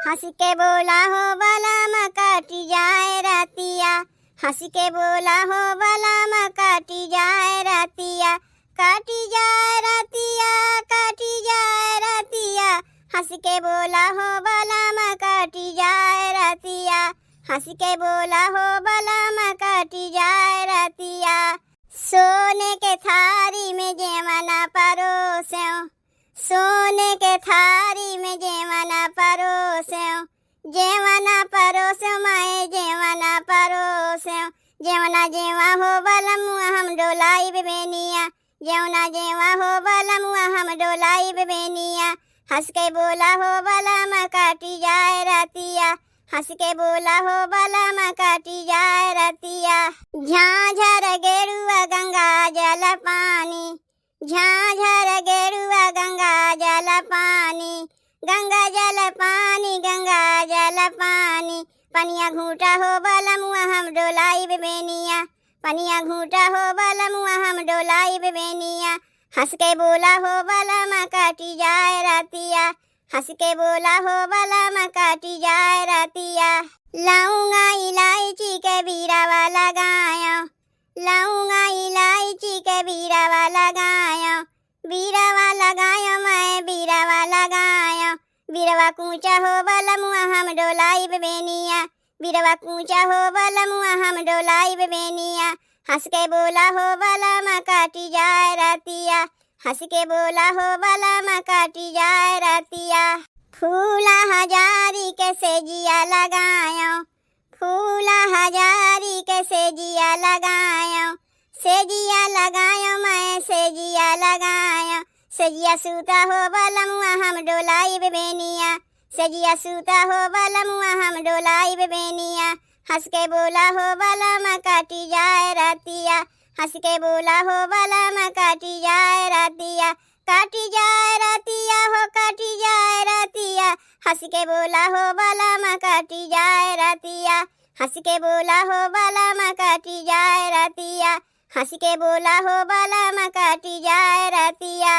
हंस के बोला हो बलम काटी जाए रातिया, हंस के बोला हो बलम काटी जाए रातिया, काटी जाए रातिया, काटी जाए रातिया, हंस के बोला हो बलम काटी जाए रातिया, हंस के बोला हो बलम काटी जाए रातिया। सोने के थारी में जेवना परोस्यों, सोने के थारी में जेवना परोस्यों, जेवना परोस्यों मैं जेवना परोस्यों, जेवना जेवा हो बलमुआ हम डोलाई बेनिया, जेवना जेवा हो बलमुआ हम डोलाई बेनिया, हंस के बोला हो बलम काटी जाए रातिया, हंस के बोला हो बलम काटी जाए रातिया। झांझर गेरुआ गंगा जल पानी, झांझर गेरुआ गंगा जल पानी, गंगा जल पानी, गंगा जल पानी, पनिया घूटा हो बलमुआ हम डोलाई बेनिया, पनिया घूटा हो बलमुआ हम डोलाई बेनिया, हंस के बोला हो बलम काटी जाए रातिया, हंस के बोला हो बलम काटी जाए रातिया। लौंगा इलायची के बीरावा लगायो, लौंगा इलायची के बीरावा लगायो, बीरावा लगायो मैं बीरावा लगायो, बीरवा कूचा हो बलमुआ हम डोलाई बेनिया, बीरवा कूचा हो बलमुआ हम डोलाई बेनिया, हंस के बोला हो बलम काटी जाए रातिया, हंस के बोला हो बलम काटी जाए रातिया। फूला हजारी के सेजिया लगायो, फूला हजारी के सेजिया लगायो, सेजिया लगायो मैं सेजिया लगायो, सेजिया सूता हो बलमुआ हम डोलाई बेनिया, सेजिया सूता हो बलमुआ हम डोलाई बेनिया, हंस के बोला हो बलम काटी जाए रातिया, हंस के बोला हो बलम काटी जाए रातिया, काटी जाए रातिया हो काटी जाए रातिया, हंस के बोला हो बलम काटी जाए रातिया, हंस के बोला हो बलम काटी जाए रातिया, हंस के बोला हो बलम काटी जाए रातिया।